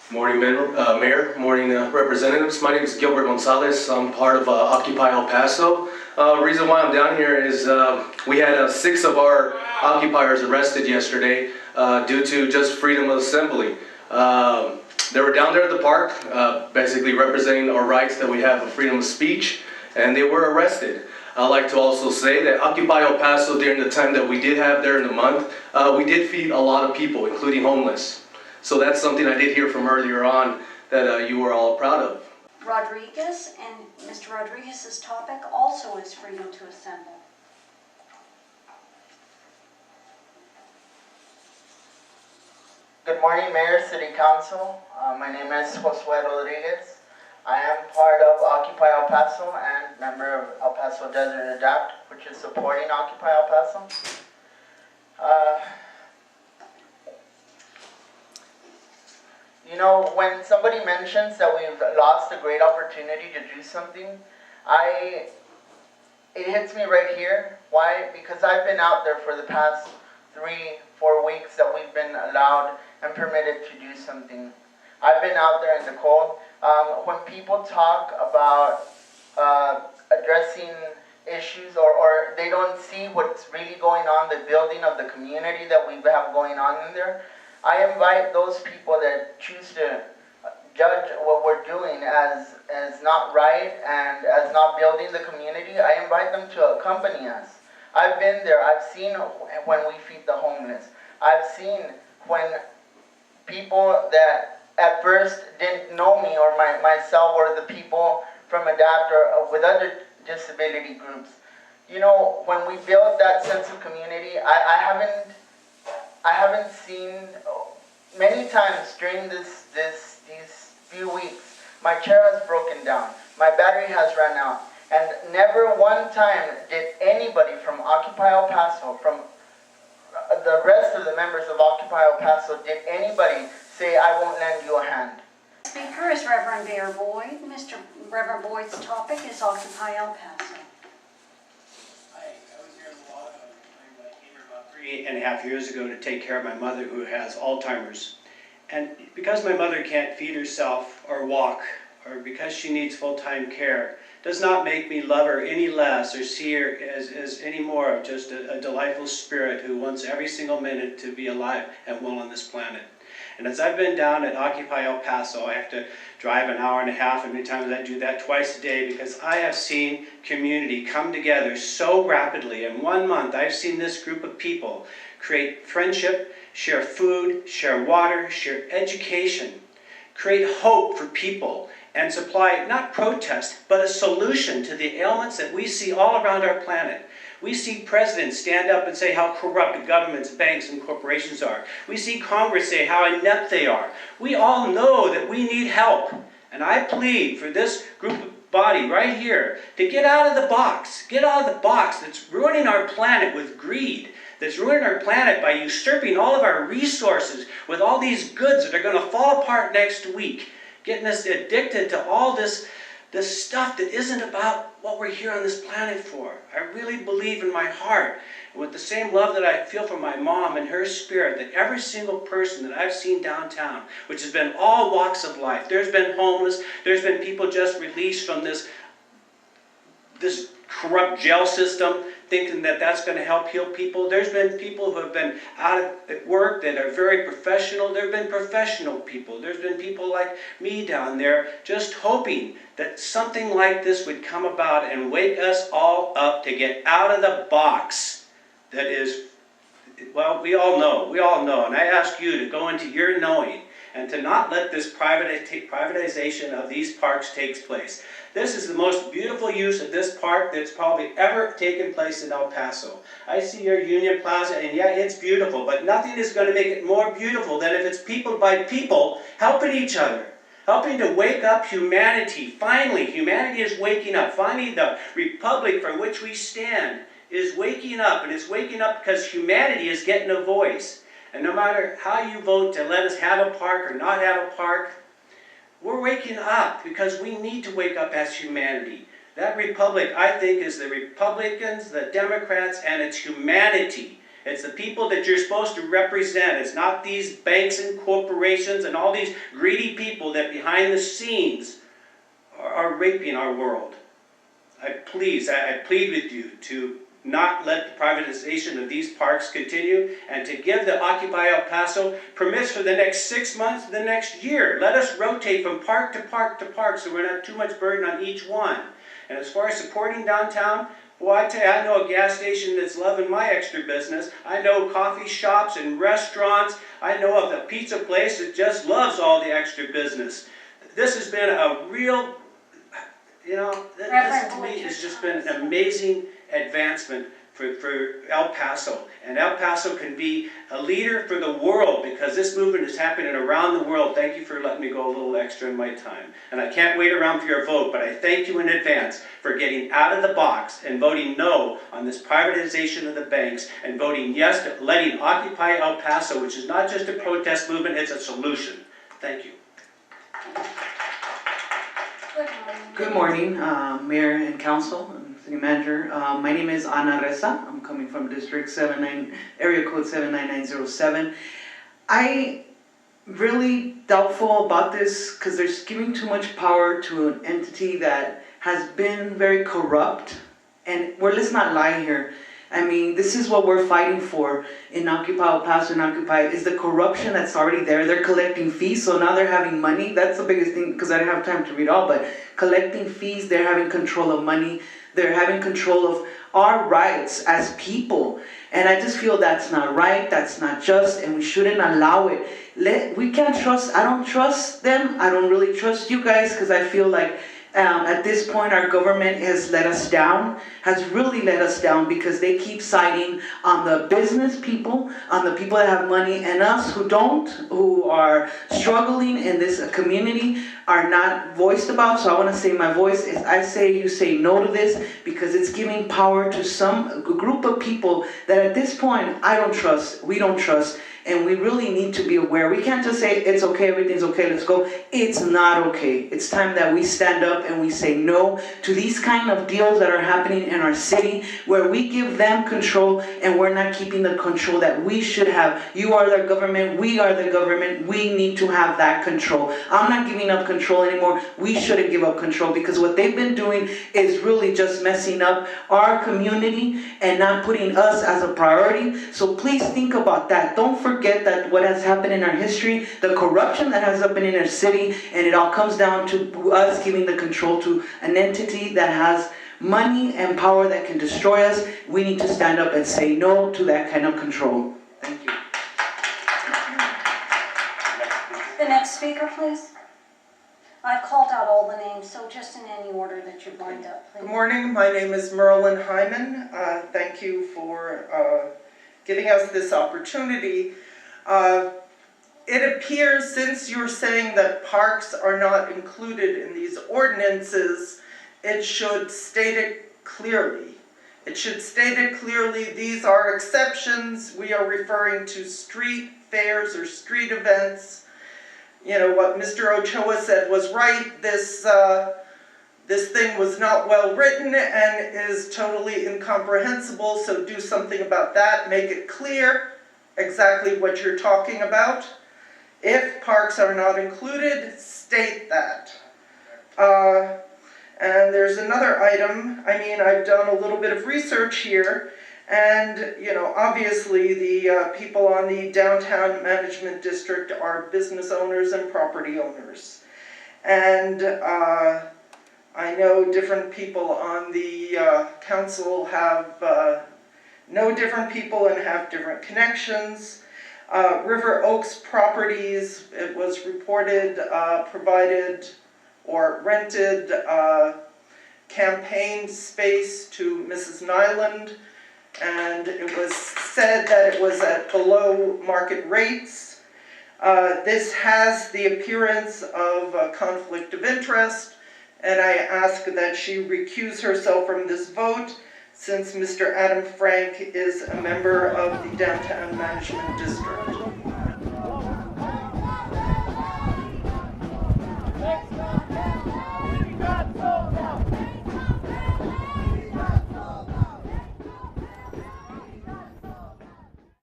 Morning, Mayor. Morning, representatives. My name is Gilbert Gonzalez. I'm part of Occupy El Paso. Reason why I'm down here is we had 6 of our occupiers arrested yesterday due to just freedom of assembly. They were down there at the park, basically representing our rights that we have of freedom of speech, and they were arrested. I'd like to also say that Occupy El Paso, during the time that we did have there in the month, we did feed a lot of people, including homeless. So that's something I did hear from earlier on that you were all proud of. Rodriguez, and Mr. Rodriguez's topic also is freedom to assemble. Good morning, Mayor, City Council. My name is Josue Rodriguez. I am part of Occupy El Paso and member of El Paso Desert Adapt, which is supporting Occupy El Paso. You know, when somebody mentions that we've lost a great opportunity to do something, it hits me right here. Why? Because I've been out there for the past 3-4 weeks that we've been allowed and permitted to do something. I've been out there in the cold. When people talk about addressing issues or they don't see what's really going on, the building of the community that we have going on in there, I invite those people that choose to judge what we're doing as not right and as not building the community, I invite them to accompany us. I've been there. I've seen when we feed the homeless. I've seen when people that at first didn't know me or myself or the people from ADAPT or with other disability groups. You know, when we build that sense of community, I haven't seen many times during these few weeks, my chair has broken down, my battery has run out, and never one time did anybody from Occupy El Paso, from the rest of the members of Occupy El Paso, did anybody say, I won't lend you a hand. Speaker is Reverend Bear Boyd. Mr. Reverend Boyd's topic is Occupy El Paso. I was here in the lot. I came here about 3.5 years ago to take care of my mother who has Alzheimer's. And because my mother can't feed herself or walk, or because she needs full-time care, does not make me love her any less or see her as any more of just a delightful spirit who wants every single minute to be alive and well on this planet. And as I've been down at Occupy El Paso, I have to drive an hour and a half, and many times I do that twice a day because I have seen community come together so rapidly. In 1 month, I've seen this group of people create friendship, share food, share water, share education, create hope for people, and supply not protest, but a solution to the ailments that we see all around our planet. We see presidents stand up and say how corrupt governments, banks, and corporations are. We see Congress say how inept they are. We all know that we need help. And I plead for this body right here to get out of the box. Get out of the box that's ruining our planet with greed. That's ruining our planet by usurping all of our resources with all these goods that are going to fall apart next week. Getting us addicted to all this stuff that isn't about what we're here on this planet for. I really believe in my heart, with the same love that I feel for my mom and her spirit, that every single person that I've seen downtown, which has been all walks of life, there's been homeless, there's been people just released from this corrupt jail system, thinking that that's going to help heal people. There's been people who have been out at work that are very professional. There have been professional people. There's been people like me down there just hoping that something like this would come about and wake us all up to get out of the box that is, well, we all know. And I ask you to go into your knowing and to not let this privatization of these parks take place. This is the most beautiful use of this park that's probably ever taken place in El Paso. I see your Union Plaza, and yeah, it's beautiful, but nothing is going to make it more beautiful than if it's people by people helping each other, helping to wake up humanity. Finally, humanity is waking up. Finally, the republic for which we stand is waking up, and it's waking up because humanity is getting a voice. And no matter how you vote to let us have a park or not have a park, we're waking up because we need to wake up as humanity. That republic, I think, is the Republicans, the Democrats, and it's humanity. It's the people that you're supposed to represent. It's not these banks and corporations and all these greedy people that behind the scenes are raping our world. I plead with you to not let the privatization of these parks continue and to give the Occupy El Paso permits for the next 6 months, the next year. Let us rotate from park to park to park so we're not too much burden on each one. And as far as supporting downtown, well, I tell you, I know a gas station that's loving my extra business. I know coffee shops and restaurants. I know of a pizza place that just loves all the extra business. This has been a real, this to me has just been an amazing advancement for El Paso. And El Paso can be a leader for the world because this movement is happening around the world. Thank you for letting me go a little extra in my time. And I can't wait around for your vote, but I thank you in advance for getting out of the box and voting no on this privatization of the banks and voting yes to letting Occupy El Paso, which is not just a protest movement, it's a solution. Thank you. Good morning, Mayor and Council and City Manager. My name is Ana Reza. I'm coming from District 79, Area Code 79907. I really doubtful about this because they're giving too much power to an entity that has been very corrupt. And let's not lie here. I mean, this is what we're fighting for in Occupy El Paso and Occupy is the corruption that's already there. They're collecting fees, so now they're having money. That's the biggest thing because I didn't have time to read all, but collecting fees, they're having control of money. They're having control of our rights as people. And I just feel that's not right, that's not just, and we shouldn't allow it. We can't trust, I don't trust them. I don't really trust you guys because I feel like at this point, our government has really let us down because they keep siding on the business people, on the people that have money, and us who don't, who are struggling in this community, are not voiced about. So I want to say my voice is, I say you say no to this because it's giving power to some group of people that at this point, I don't trust, we don't trust, and we really need to be aware. We can't just say, it's okay, everything's okay, let's go. It's not okay. It's time that we stand up and we say no to these kind of deals that are happening in our city where we give them control and we're not keeping the control that we should have. You are the government, we are the government, we need to have that control. I'm not giving up control anymore. We shouldn't give up control because what they've been doing is really just messing up our community and not putting us as a priority. So please think about that. Don't forget that what has happened in our history, the corruption that has happened in our city, and it all comes down to us giving the control to an entity that has money and power that can destroy us. We need to stand up and say no to that kind of control. Thank you. The next speaker, please. I've called out all the names, so just in any order that you've lined up, please. Good morning, my name is Merlin Hyman. Thank you for giving us this opportunity. It appears, since you're saying that parks are not included in these ordinances, it should state it clearly. It should state it clearly, these are exceptions. We are referring to street fairs or street events. You know, what Mr. Ochoa said was right. This thing was not well written and is totally incomprehensible, so do something about that. Make it clear exactly what you're talking about. If parks are not included, state that. And there's another item. I mean, I've done a little bit of research here, and, you know, obviously the people on the downtown management district are business owners and property owners. And I know different people on the council know different people and have different connections. River Oaks Properties, it was reported, provided or rented campaign space to Mrs. Nyland, and it was said that it was at below market rates. This has the appearance of a conflict of interest, and I ask that she recuse herself from this vote since Mr. Adam Frank is a member of the Downtown Management District.